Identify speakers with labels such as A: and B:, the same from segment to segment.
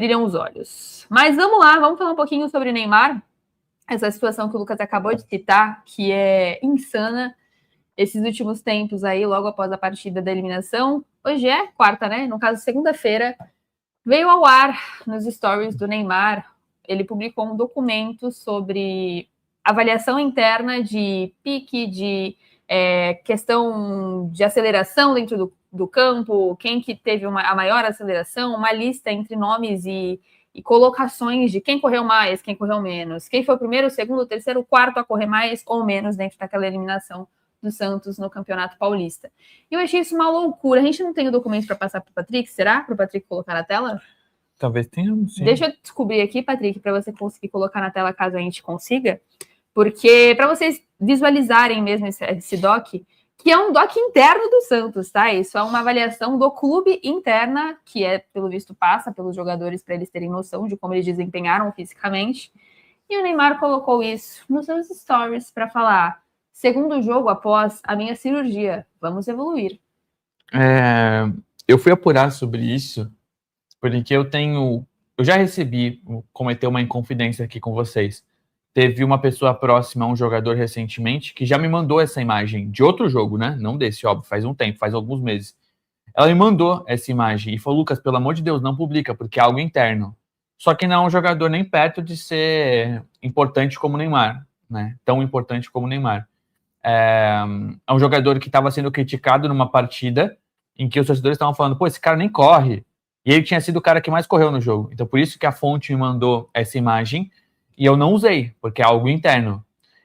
A: brilham os olhos. Mas vamos lá, vamos falar um pouquinho sobre Neymar. Essa situação que o Lucas acabou de citar, que é insana. Esses últimos tempos aí, logo após a partida da eliminação. Hoje é quarta, né? No caso, segunda-feira. Veio ao ar nos stories do Neymar. Ele publicou um documento sobre avaliação interna de pique, de questão de aceleração dentro do campo, quem que teve a maior aceleração, uma lista entre nomes e colocações de quem correu mais, quem correu menos, quem foi o primeiro, o segundo, o terceiro, o quarto a correr mais ou menos dentro daquela eliminação do Santos no Campeonato Paulista. E eu achei isso uma loucura. A gente não tem o documento para passar para o Patrick? Será? Para o Patrick colocar na tela?
B: Talvez tenhamos, sim.
A: Deixa eu descobrir aqui, Patrick, para você conseguir colocar na tela caso a gente consiga. Porque, para vocês visualizarem mesmo esse doc, que é um doc interno do Santos, tá? Isso é uma avaliação do clube interna, que pelo visto, passa pelos jogadores para eles terem noção de como eles desempenharam fisicamente. E o Neymar colocou isso nos seus stories para falar: segundo jogo após a minha cirurgia, vamos evoluir.
B: Eu fui apurar sobre isso, porque eu já recebi, cometer uma inconfidência aqui com vocês. Teve uma pessoa próxima a um jogador recentemente que já me mandou essa imagem de outro jogo, né? Não desse, óbvio, faz um tempo, faz alguns meses. Ela me mandou essa imagem e falou: Lucas, pelo amor de Deus, não publica, porque é algo interno. Só que não é um jogador nem perto de ser importante como o Neymar, né? Tão importante como o Neymar. É um jogador que estava sendo criticado numa partida em que os torcedores estavam falando: pô, esse cara nem corre. E ele tinha sido o cara que mais correu no jogo. Então, por isso que a fonte me mandou essa imagem e eu não usei, porque é algo interno.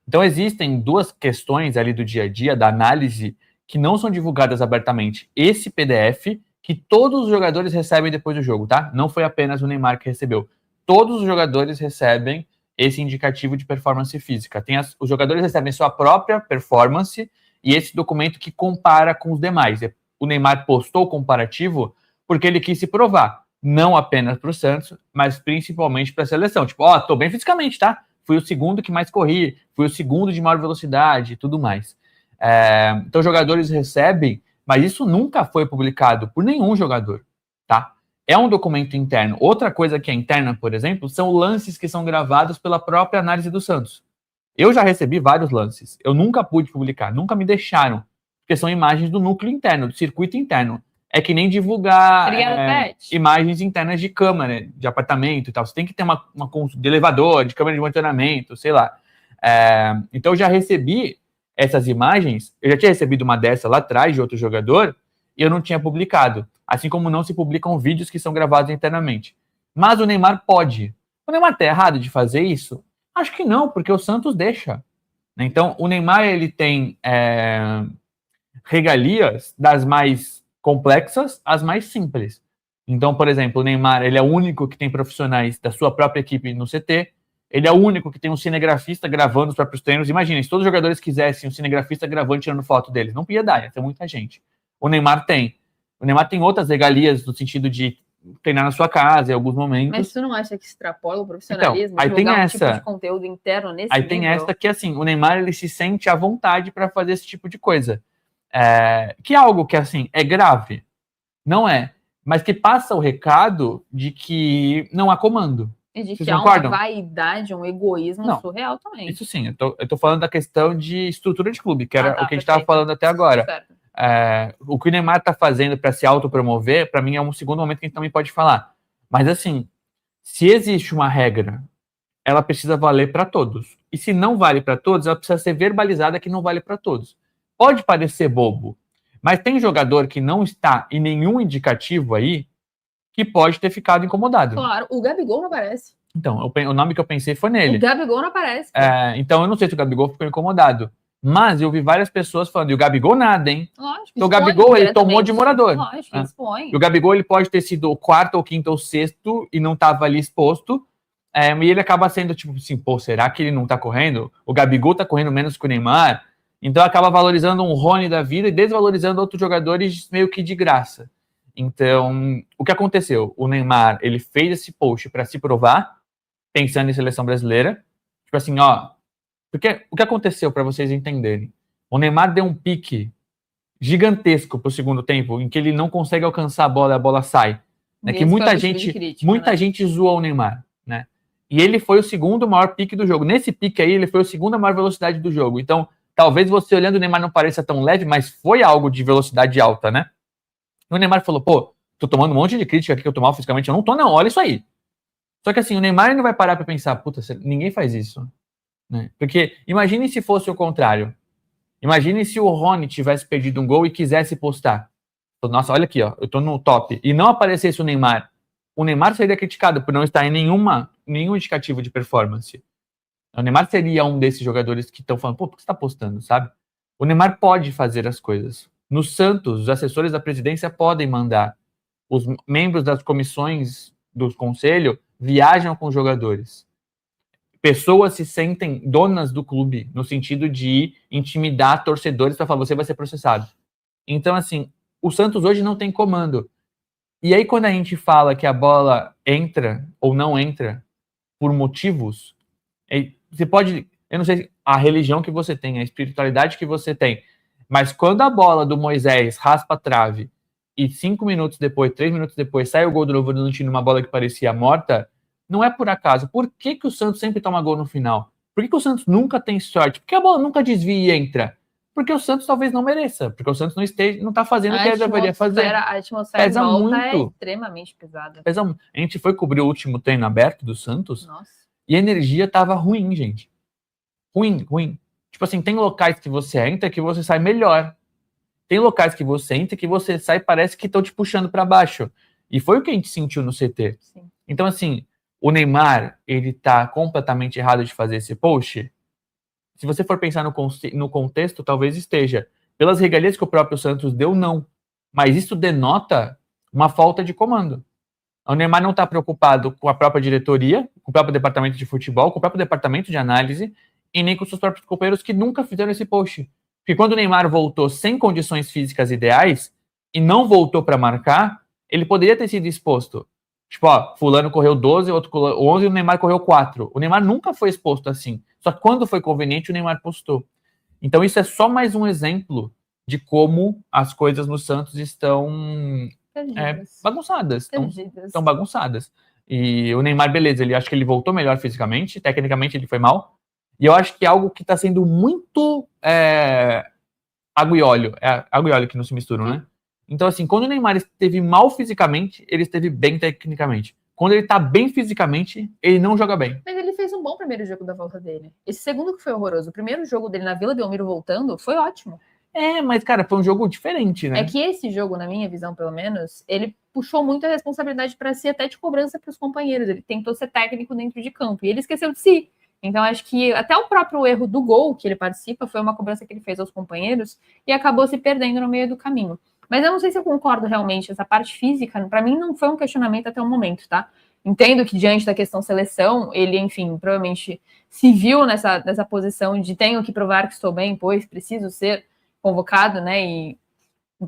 B: Então, existem duas questões ali do dia a dia, da análise, que não são divulgadas abertamente. Esse PDF, que todos os jogadores recebem depois do jogo, tá? Não foi apenas o Neymar que recebeu. Todos os jogadores recebem esse indicativo de performance física. Os jogadores recebem sua própria performance e esse documento que compara com os demais. O Neymar postou o comparativo porque ele quis se provar. Não apenas para o Santos, mas principalmente para a seleção. Tipo, tô bem fisicamente, tá? Fui o segundo que mais corri, fui o segundo de maior velocidade e tudo mais. Então, os jogadores recebem, mas isso nunca foi publicado por nenhum jogador, tá? É um documento interno. Outra coisa que é interna, por exemplo, são lances que são gravados pela própria análise do Santos. Eu já recebi vários lances. Eu nunca pude publicar, nunca me deixaram, porque são imagens do núcleo interno, do circuito interno. É que nem divulgar imagens internas de câmera, de apartamento e tal. Você tem que ter uma de elevador, de câmera de monitoramento, sei lá. Então, eu já recebi essas imagens. Eu já tinha recebido uma dessa lá atrás, de outro jogador, e eu não tinha publicado. Assim como não se publicam vídeos que são gravados internamente. Mas o Neymar pode. O Neymar tá errado de fazer isso? Acho que não, porque o Santos deixa. Então, o Neymar, ele tem regalias das mais complexas às mais simples. Então, por exemplo, o Neymar, ele é o único que tem profissionais da sua própria equipe no CT, ele é o único que tem um cinegrafista gravando os próprios treinos. Imagina, se todos os jogadores quisessem um cinegrafista gravando e tirando foto deles, não ia dar, ia ter muita gente. O Neymar tem. O Neymar tem outras regalias no sentido de treinar na sua casa em alguns momentos.
A: Mas tu não acha que extrapola o profissionalismo?
B: Então, aí tem essa.
A: Tipo de conteúdo interno nesse
B: nível? Tem essa que, assim, o Neymar, ele se sente à vontade para fazer esse tipo de coisa. Que é algo que, assim, é grave. Não é. Mas que passa o recado de que não há comando.
A: E de que há uma vaidade, um egoísmo surreal também.
B: Isso sim. Eu tô falando da questão de estrutura de clube, que era o que a gente estava falando até agora. O que o Neymar está fazendo para se autopromover, para mim, é um segundo momento que a gente também pode falar. Mas, assim, se existe uma regra, ela precisa valer para todos. E se não vale para todos, ela precisa ser verbalizada que não vale para todos. Pode parecer bobo, mas tem jogador que não está em nenhum indicativo aí que pode ter ficado incomodado.
A: Claro, o Gabigol não aparece.
B: Então, o nome que eu pensei foi nele.
A: O Gabigol não aparece.
B: Então, eu não sei se o Gabigol ficou incomodado, mas eu vi várias pessoas falando, e o Gabigol nada, hein?
A: Lógico,
B: então, o Gabigol, ele tomou de morador.
A: Lógico, expõe.
B: E o Gabigol, ele pode ter sido o quarto, ou quinto, ou sexto, e não estava ali exposto, e ele acaba sendo tipo assim, pô, será que ele não tá correndo? O Gabigol tá correndo menos que o Neymar? Então acaba valorizando um Rony da vida e desvalorizando outros jogadores meio que de graça. Então, o que aconteceu? O Neymar, ele fez esse post para se provar, pensando em seleção brasileira. Tipo assim, porque o que aconteceu, para vocês entenderem? O Neymar deu um pique gigantesco pro segundo tempo, em que ele não consegue alcançar a bola sai. né? Que muita gente zoou o Neymar, né? E ele foi o segundo maior pique do jogo. Nesse pique aí, ele foi o segundo maior velocidade do jogo. Então, talvez você olhando o Neymar não pareça tão leve, mas foi algo de velocidade alta, né? E o Neymar falou, pô, tô tomando um monte de crítica aqui que eu tô mal fisicamente. Eu não tô, não, olha isso aí. Só que assim, o Neymar não vai parar pra pensar, puta, ninguém faz isso, né? Porque imagine se fosse o contrário. Imagine se o Rony tivesse perdido um gol e quisesse postar. Nossa, olha aqui, ó, eu tô no top. E não aparecesse o Neymar seria criticado por não estar em nenhum indicativo de performance. O Neymar seria um desses jogadores que estão falando, pô, por que você tá postando, sabe? O Neymar pode fazer as coisas. No Santos, os assessores da presidência podem mandar. Os membros das comissões do conselho viajam com os jogadores. Pessoas se sentem donas do clube, no sentido de intimidar torcedores para falar, você vai ser processado. Então, assim, o Santos hoje não tem comando. E aí, quando a gente fala que a bola entra ou não entra por motivos, você pode, eu não sei a religião que você tem, a espiritualidade que você tem, mas quando a bola do Moisés raspa a trave e 5 minutos depois, 3 minutos depois, sai o gol do Novo Horizontino numa bola que parecia morta, não é por acaso. Por que o Santos sempre toma gol no final? Por que o Santos nunca tem sorte? Por que a bola nunca desvia e entra? Porque o Santos talvez não mereça, porque o Santos não está fazendo o que ele deveria fazer.
A: A atmosfera pesa muito. É extremamente pesada.
B: A gente foi cobrir o último treino aberto do Santos.
A: Nossa.
B: E a energia tava ruim, gente. Ruim. Tipo assim, tem locais que você entra que você sai melhor. Tem locais que você entra que você sai e parece que estão te puxando para baixo. E foi o que a gente sentiu no CT.
A: Sim.
B: Então, assim, o Neymar, ele tá completamente errado de fazer esse post. Se você for pensar no contexto, talvez esteja. Pelas regalias que o próprio Santos deu, não. Mas isso denota uma falta de comando. O Neymar não está preocupado com a própria diretoria, com o próprio departamento de futebol, com o próprio departamento de análise, e nem com os seus próprios companheiros que nunca fizeram esse post. Porque quando o Neymar voltou sem condições físicas ideais e não voltou para marcar, ele poderia ter sido exposto. Tipo, ó, fulano correu 12, outro 11 e o Neymar correu 4. O Neymar nunca foi exposto assim. Só que quando foi conveniente, o Neymar postou. Então isso é só mais um exemplo de como as coisas no Santos estão bagunçadas. Estão bagunçadas. E o Neymar, beleza, ele acho que ele voltou melhor fisicamente, tecnicamente ele foi mal. E eu acho que é algo que está sendo muito água e óleo. É água e óleo que não se misturam, né? Então, assim, quando o Neymar esteve mal fisicamente, ele esteve bem tecnicamente. Quando ele tá bem fisicamente, ele não joga bem.
A: Mas ele fez um bom primeiro jogo da volta dele. Esse segundo que foi horroroso. O primeiro jogo dele na Vila Belmiro voltando foi ótimo.
B: Mas, cara, foi um jogo diferente, né?
A: É que esse jogo, na minha visão, pelo menos, ele puxou muito a responsabilidade para si, até de cobrança para os companheiros. Ele tentou ser técnico dentro de campo e ele esqueceu de si. Então, acho que até o próprio erro do gol que ele participa foi uma cobrança que ele fez aos companheiros e acabou se perdendo no meio do caminho. Mas eu não sei se eu concordo realmente. Essa parte física, para mim, não foi um questionamento até o momento, tá? Entendo que, diante da questão seleção, ele, enfim, provavelmente se viu nessa posição de tenho que provar que estou bem, pois preciso ser convocado, né? E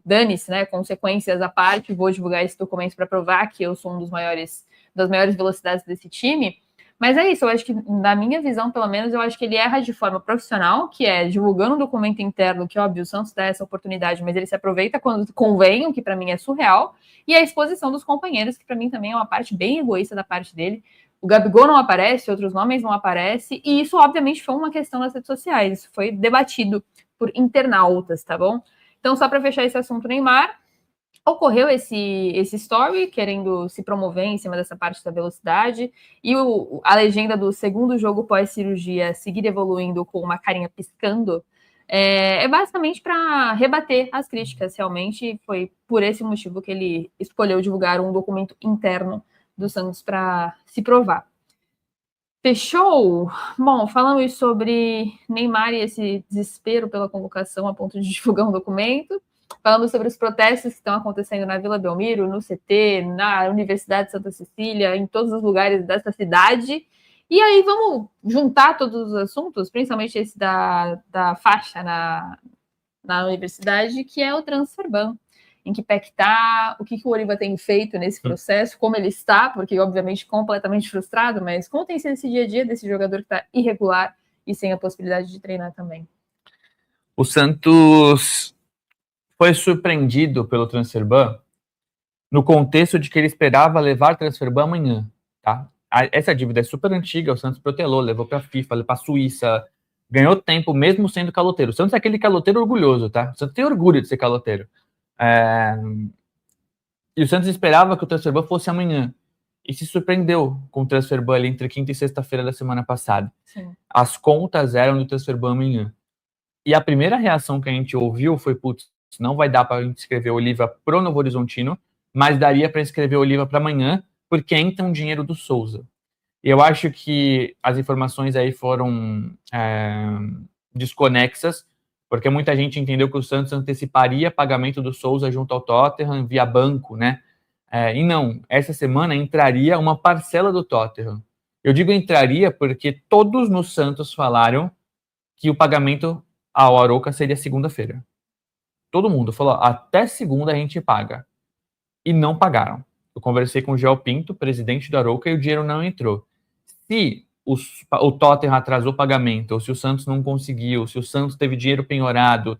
A: dane-se, né? Consequências à parte, vou divulgar esse documento para provar que eu sou das maiores velocidades desse time. Mas é isso, eu acho que, na minha visão, pelo menos, eu acho que ele erra de forma profissional, que é divulgando um documento interno, que, óbvio, o Santos dá essa oportunidade, mas ele se aproveita quando convém, o que para mim é surreal, e a exposição dos companheiros, que para mim também é uma parte bem egoísta da parte dele. O Gabigol não aparece, outros nomes não aparecem, e isso, obviamente, foi uma questão nas redes sociais, isso foi debatido por internautas, tá bom? Então, só para fechar esse assunto, Neymar, ocorreu esse story, querendo se promover em cima dessa parte da velocidade, e a legenda do segundo jogo pós-cirurgia seguir evoluindo com uma carinha piscando, é basicamente para rebater as críticas, realmente. Foi por esse motivo que ele escolheu divulgar um documento interno do Santos para se provar. Fechou? Bom, falamos sobre Neymar e esse desespero pela convocação a ponto de divulgar um documento. Falamos sobre os protestos que estão acontecendo na Vila Belmiro, no CT, na Universidade de Santa Cecília, em todos os lugares dessa cidade. E aí vamos juntar todos os assuntos, principalmente esse da faixa na universidade, que é o transfer ban. Em que pé que está, o que o Oriva tem feito nesse processo, como ele está, porque obviamente completamente frustrado, mas como tem sido esse dia a dia desse jogador que está irregular e sem a possibilidade de treinar também?
B: O Santos foi surpreendido pelo transfer ban no contexto de que ele esperava levar Transferban amanhã, tá? Essa dívida é super antiga, o Santos protelou, levou para a FIFA, levou para a Suíça, ganhou tempo mesmo sendo caloteiro. O Santos é aquele caloteiro orgulhoso, tá? O Santos tem orgulho de ser caloteiro. E o Santos esperava que o Transferban fosse amanhã. E se surpreendeu com o Transferban ali entre quinta e sexta-feira da semana passada.
A: Sim.
B: As contas eram do Transferban amanhã. E a primeira reação que a gente ouviu foi, putz, não vai dar para a gente escrever Oliva pro Novo Horizontino, mas daria para escrever Oliva para amanhã, porque entra um dinheiro do Souza. E eu acho que as informações aí foram desconexas, porque muita gente entendeu que o Santos anteciparia pagamento do Souza junto ao Tottenham via banco, né? E não, essa semana entraria uma parcela do Tottenham. Eu digo entraria porque todos no Santos falaram que o pagamento ao Arouca seria segunda-feira. Todo mundo falou, até segunda a gente paga. E não pagaram. Eu conversei com o Gel Pinto, presidente do Arouca, e o dinheiro não entrou. Se o Tottenham atrasou o pagamento, ou se o Santos não conseguiu, se o Santos teve dinheiro penhorado,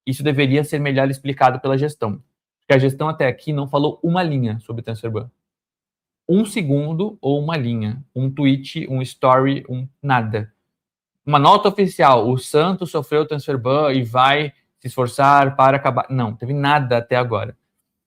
B: isso deveria ser melhor explicado pela gestão. Porque a gestão até aqui não falou uma linha sobre Transferban. Um segundo ou uma linha. Um tweet, um story, nada. Uma nota oficial, o Santos sofreu Transferban e vai se esforçar para acabar. Não, teve nada até agora.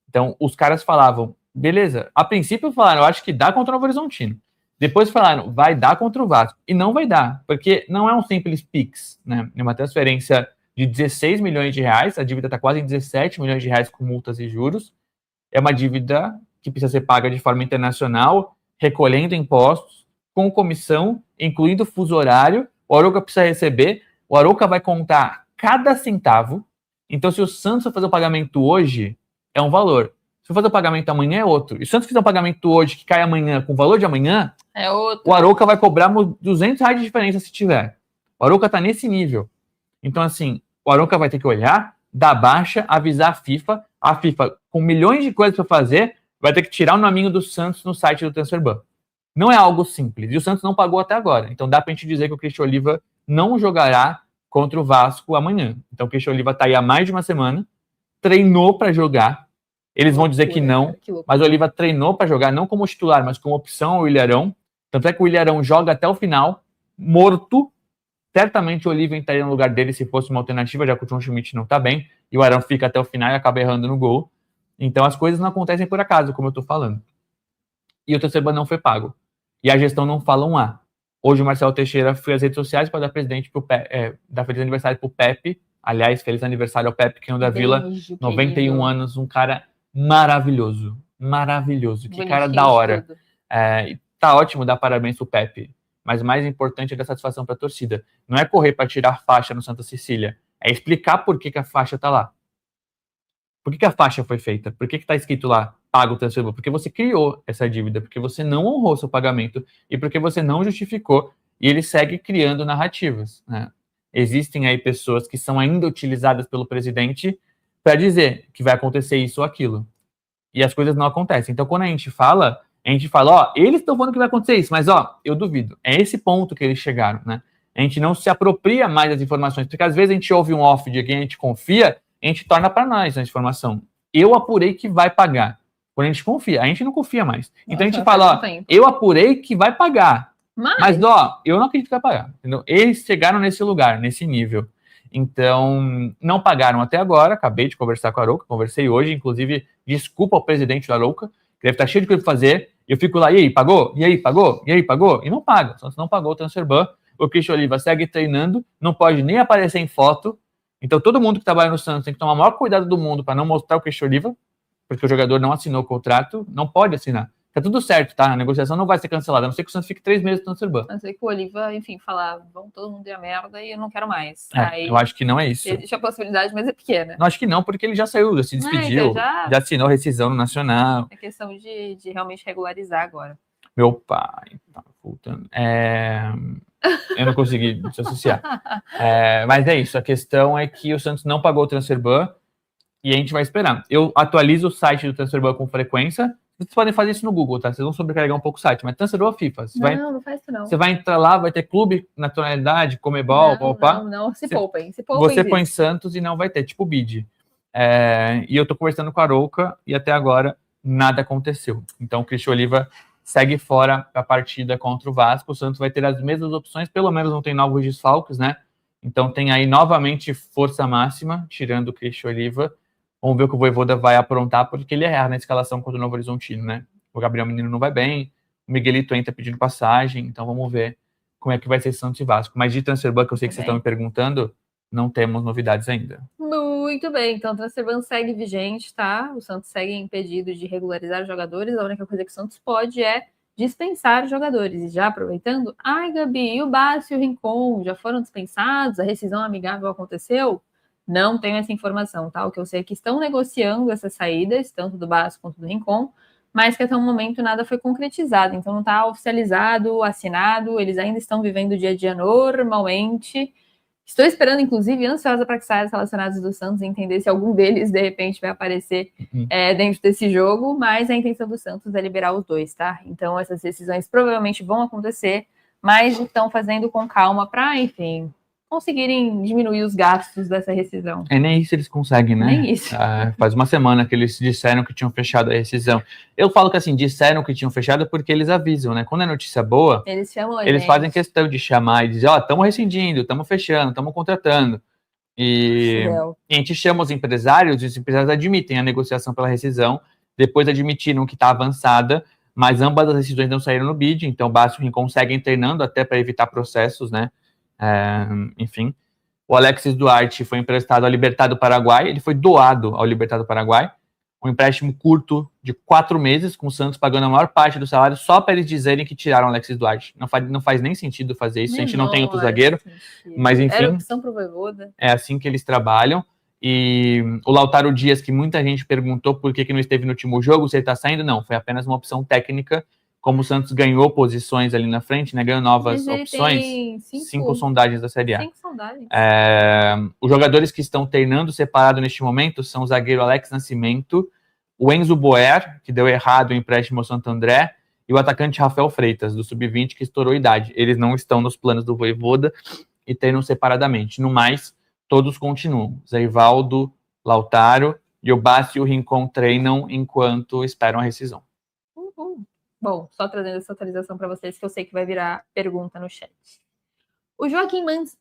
B: Então, os caras falavam, beleza, a princípio falaram, eu acho que dá contra o Novo Horizontino. Depois falaram, vai dar contra o Vasco. E não vai dar, porque não é um simples Pix, né? É uma transferência de 16 milhões de reais, a dívida está quase em 17 milhões de reais com multas e juros. É uma dívida que precisa ser paga de forma internacional, recolhendo impostos, com comissão, incluindo fuso horário. O Arouca precisa receber, o Arouca vai contar cada centavo. Então, se o Santos for fazer o pagamento hoje, é um valor. Se eu fazer o pagamento amanhã, é outro. E se o Santos fizer um pagamento hoje que cai amanhã com o valor de amanhã,
A: é outro.
B: O Arouca vai cobrar R$200 de diferença se tiver. O Arouca está nesse nível. Então, assim, o Arouca vai ter que olhar, dar baixa, avisar a FIFA, com milhões de coisas para fazer, vai ter que tirar o nominho do Santos no site do Transferban. Não é algo simples. E o Santos não pagou até agora. Então dá para a gente dizer que o Christian Oliva não jogará contra o Vasco amanhã. Então o Christian Oliva está aí há mais de uma semana, treinou para jogar. Eles vão dizer que não, mas o Oliva treinou para jogar, não como titular, mas como opção ao Ilharão. Tanto é que o Ilharão joga até o final, morto. Certamente o Oliva entraria no lugar dele se fosse uma alternativa, já que o John Schmidt não está bem, e o Arão fica até o final e acaba errando no gol. Então as coisas não acontecem por acaso, como eu estou falando. E o Transferban não foi pago. E a gestão não fala um A. Hoje o Marcelo Teixeira foi às redes sociais para dar dar feliz aniversário pro Pepe. Aliás, feliz aniversário ao Pepe, que é o da Vila, 91 anos, um cara maravilhoso. Maravilhoso. Que cara da hora. Tá ótimo dar parabéns pro Pepe. Mas o mais importante é dar satisfação para a torcida. Não é correr para tirar faixa no Santa Cecília. É explicar por que a faixa tá lá. Por que a faixa foi feita? Por que está escrito lá, paga o Transferban? Porque você criou essa dívida, porque você não honrou seu pagamento e porque você não justificou, e ele segue criando narrativas, né? Existem aí pessoas que são ainda utilizadas pelo presidente para dizer que vai acontecer isso ou aquilo. E as coisas não acontecem. Então, quando a gente fala, ó, eles estão falando que vai acontecer isso, mas, ó, eu duvido. É esse ponto que eles chegaram, né? A gente não se apropria mais das informações, porque às vezes a gente ouve um off de quem a gente confia, a gente torna para nós a informação. Eu apurei que vai pagar. Quando a gente confia, a gente não confia mais. Então a gente fala, ó, eu apurei que vai pagar. Mas, ó, eu não acredito que vai pagar. Entendeu? Eles chegaram nesse lugar, nesse nível. Então, não pagaram até agora. Acabei de conversar com a Arouca, conversei hoje, inclusive, desculpa ao presidente da Arouca, que deve estar cheio de coisa para fazer. Eu fico lá, e aí, pagou? E aí, pagou? E aí, pagou? E não paga. Só não pagou o Transferban. O Christian Oliva segue treinando, não pode nem aparecer em foto. Então, todo mundo que trabalha no Santos tem que tomar o maior cuidado do mundo para não mostrar o Christian Oliva, porque o jogador não assinou o contrato, não pode assinar. Tá tudo certo, tá? A negociação não vai ser cancelada, a não ser que o Santos fique 3 meses no Transferban.
A: A não ser que o Oliva, enfim, falar, vão todo mundo ir a merda e eu não quero mais.
B: Aí, eu acho que não é isso.
A: Existe a possibilidade, mas é pequena.
B: Não, acho que não, porque ele já saiu, já se despediu, já assinou rescisão no Nacional.
A: É questão de realmente regularizar agora.
B: Meu pai tá voltando. Eu não consegui se associar. Mas é isso, a questão é que o Santos não pagou o Transferban e a gente vai esperar. Eu atualizo o site do Transferban com frequência. Vocês podem fazer isso no Google, tá? Vocês vão sobrecarregar um pouco o site, mas Transferban FIFA.
A: Não faz isso não.
B: Você vai entrar lá, vai ter clube, nacionalidade, Comebol,
A: não, se poupem.
B: Você põe Santos e não vai ter, tipo bid. E eu tô conversando com a Arouca e até agora nada aconteceu. Então o Christian Oliva segue fora a partida contra o Vasco. O Santos vai ter as mesmas opções, pelo menos não tem novos desfalques, né? Então tem aí novamente força máxima, tirando o Christian Oliva. Vamos ver o que o Vojvoda vai aprontar, porque ele erra na escalação contra o Novo Horizontino, né? O Gabriel Menino não vai bem, o Miguelito entra pedindo passagem, então vamos ver como é que vai ser Santos e Vasco. Mas de Transferban, que eu sei que vocês estão me perguntando, não temos novidades ainda.
A: Muito bem, então o Transferban segue vigente, tá? O Santos segue impedido de regularizar jogadores, a única coisa que o Santos pode é dispensar jogadores. E já aproveitando, ai, Gabi, o Bácio e o Rincon já foram dispensados? A rescisão amigável aconteceu? Não tenho essa informação, tá? O que eu sei é que estão negociando essas saídas, tanto do Bácio quanto do Rincon, mas que até o momento nada foi concretizado, então não está oficializado, assinado, eles ainda estão vivendo o dia a dia normalmente. Estou esperando, inclusive, ansiosa para que saiam os relacionados do Santos e entender se algum deles, de repente, vai aparecer dentro desse jogo, mas a intenção do Santos é liberar os dois, tá? Então, essas decisões provavelmente vão acontecer, mas estão fazendo com calma para, enfim, conseguirem diminuir os gastos dessa rescisão.
B: Nem isso eles conseguem, né?
A: Nem isso.
B: Faz uma semana que eles disseram que tinham fechado a rescisão. Eu falo que assim, disseram que tinham fechado porque eles avisam, né? Quando é notícia boa, eles fazem questão de chamar e dizer, ó, estamos rescindindo, estamos fechando, estamos contratando. E a gente chama os empresários admitem a negociação pela rescisão, depois admitiram que está avançada, mas ambas as decisões não saíram no bid, então o Bácio e o Rincon seguem treinando até para evitar processos, né? Enfim. O Alexis Duarte foi emprestado ao Libertad do Paraguai, ele foi doado ao Libertad do Paraguai, um empréstimo curto de 4 meses, com o Santos pagando a maior parte do salário, só para eles dizerem que tiraram o Alexis Duarte. Não faz nem sentido fazer isso, a gente não tem outro zagueiro, mas enfim,
A: era opção pro Vojvoda.
B: É assim que eles trabalham. E o Lautaro Dias, que muita gente perguntou por que não esteve no último jogo, se ele está saindo, não, foi apenas uma opção técnica. Como o Santos ganhou posições ali na frente, né, ganhou novas opções, 5 sondagens da Série A.
A: 5 sondagens.
B: Os jogadores que estão treinando separado neste momento são o zagueiro Alex Nascimento, o Enzo Boer, que deu errado o empréstimo ao Santo André, e o atacante Rafael Freitas, do Sub-20, que estourou idade. Eles não estão nos planos do Vojvoda e treinam separadamente. No mais, todos continuam. Zé Ivaldo, Lautaro e o Bácio e o Rincon treinam enquanto esperam a rescisão.
A: Bom, só trazendo essa atualização para vocês, que eu sei que vai virar pergunta no chat. O Joaquim Mendes